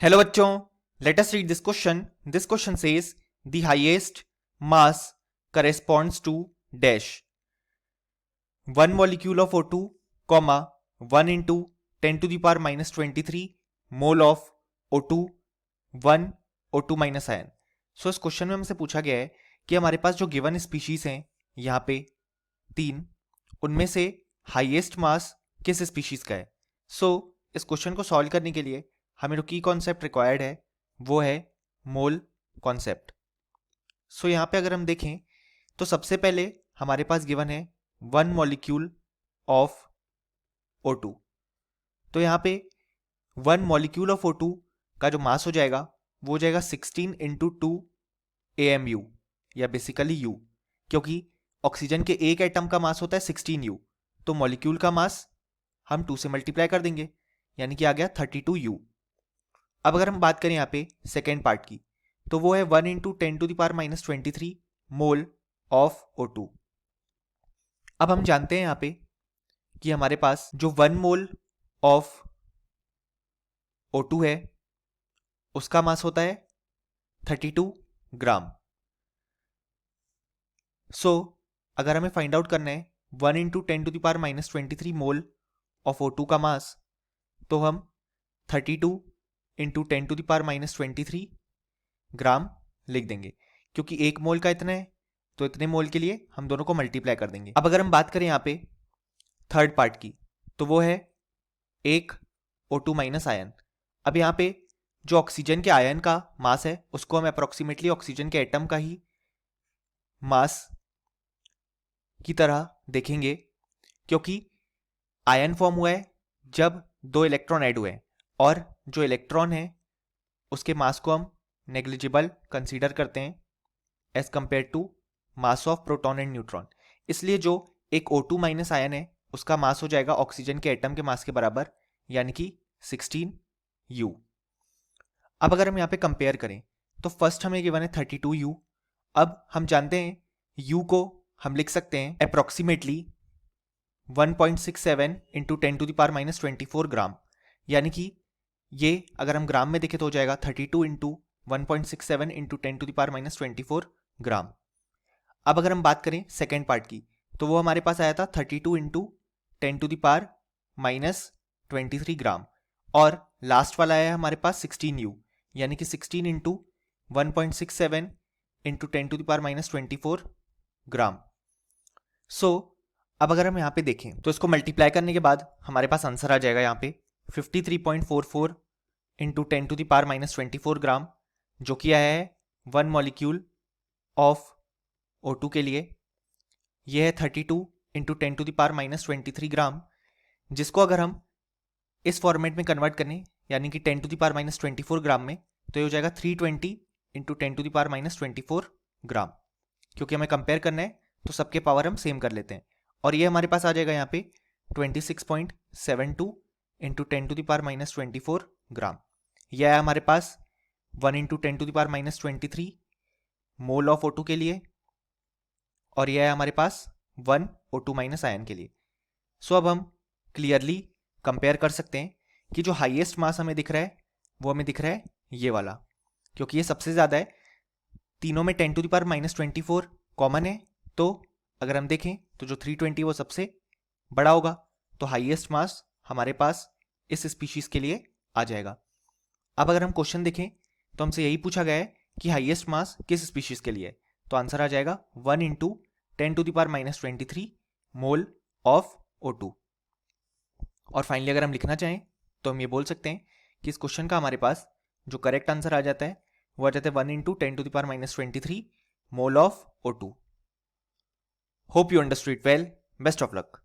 Hello बच्चों, let us read this question. This question says the highest mass corresponds to dash 1 molecule of O2, 1 into 10 to the power minus 23 mole of O2, 1 O2 minus ion. So इस question में हमसे पूछा गया है कि हमारे पास जो गिवन स्पीशीज हैं यहाँ पे 3, उनमें से हाईएस्ट मास किस स्पीशीज का है. सो इस क्वेश्चन को सॉल्व करने के लिए हमें जो की कॉन्सेप्ट रिक्वायर्ड है वो है मोल कॉन्सेप्ट. सो यहाँ पे अगर हम देखें तो सबसे पहले हमारे पास गिवन है 1 molecule ऑफ O2. तो यहाँ पे 1 molecule ऑफ O2 का जो मास हो जाएगा वो हो जाएगा 16 into 2 AMU या बेसिकली U, क्योंकि ऑक्सीजन के एक एटम का मास होता है 16U, तो मॉलिक्यूल का मास हम 2 से मल्टीप्लाई कर देंगे यानी कि आ गया 32U. अब अगर हम बात करें यहाँ पे सेकेंड पार्ट की तो वो है 1 into 10 to the power minus 23 mole of O2. अब हम जानते हैं यहाँ पे कि हमारे पास जो 1 मोल ऑफ O2 है उसका मास होता है 32 ग्राम. सो अगर हमें फाइंड आउट करना है 1 into 10 to the power minus 23 mole of O2 का मास, तो हम 32 into 10 to the power minus 23 ग्राम लिख देंगे, क्योंकि एक मोल का इतना है तो इतने मोल के लिए हम दोनों को मल्टीप्लाई कर देंगे. अब अगर हम बात करें यहाँ पे थर्ड पार्ट की तो वो है एक O2 माइनस आयन. अब यहाँ पे जो ऑक्सीजन के आयन का मास है उसको हम अप्रोक्सीमेटली ऑक्सीजन के एटम का ही मास की तरह देखेंगे, क्योंकि आयन फॉर्म हुआ है जब 2 इलेक्ट्रॉन ऐड हुए हैं और जो इलेक्ट्रॉन है उसके मास को हम नेग्लिजिबल कंसीडर करते हैं as compared to mass of proton and neutron. इसलिए जो एक O2 माइनस आयन है उसका मास हो जाएगा ऑक्सीजन के एटम के मास के बराबर यानी कि 16U. अब अगर हम यहाँ पे कंपेयर करें तो फर्स्ट हमें गिवन है 32U. अब हम जानते हैं U को हम लिख सकते हैं approximately 1.67 into 10 to the power minus 24 ग्राम, यानी कि ये अगर हम ग्राम में देखें तो हो जाएगा 32 into 1.67 into 10 to the power minus 24 ग्राम. अब अगर हम बात करें सेकेंड पार्ट की तो वो हमारे पास आया था 32 into 10 to the power minus 23 ग्राम, और लास्ट वाला आया है हमारे पास 16U यानी कि 16 into 1.67 into 10 to the power minus 24 ग्राम. सो अब अगर हम यहाँ पे देखें तो इसको मल्टीप्लाई करने के बाद हमारे पास आंसर आ जाएगा यहाँ पे 53.44 into 10 to the power minus 24 ग्राम, जो कि आया है 1 molecule ऑफ O2 के लिए. यह है 32 into 10 to the power minus 23 ग्राम, जिसको अगर हम इस फॉर्मेट में कन्वर्ट करें यानी कि 10 to the power minus 24 ग्राम में, तो ये हो जाएगा 320 into 10 to the power minus 24 ग्राम. क्योंकि हमें कंपेयर करना है तो सबके पावर हम सेम कर लेते हैं, और ये हमारे पास आ जाएगा यहाँ पे 26.72 into 10 to the power minus 24 ग्राम. यह है हमारे पास 1 into 10 to the power minus 23 mole of O2 के लिए, और यह है हमारे पास 1 O2 माइनस आयन के लिए. सो अब हम क्लियरली कंपेयर कर सकते हैं कि जो हाईएस्ट मास हमें दिख रहा है वो हमें दिख रहा है ये वाला, क्योंकि ये सबसे ज़्यादा है. तीनों में 10 to the power minus 24 common है, तो अगर हम देखें तो जो 320 वो सबसे बड़ा होगा, तो हाईएस्ट मास हमारे पास इस स्पीशीज के लिए आ जाएगा. अब अगर हम क्वेश्चन देखें तो हमसे यही पूछा गया है कि हाईएस्ट मास किस स्पीशीज के लिए है, तो आंसर आ जाएगा 1 into 10 to the power minus 23 mole of O2. और फाइनली अगर हम लिखना चाहें तो हम ये बोल सकते हैं कि इस क्वेश्चन का हमारे पास जो करेक्ट आंसर आ जाता है वो आ जाता है 1 into 10 to the power minus 23 mole of O2. Hope you understood it well. Best of luck.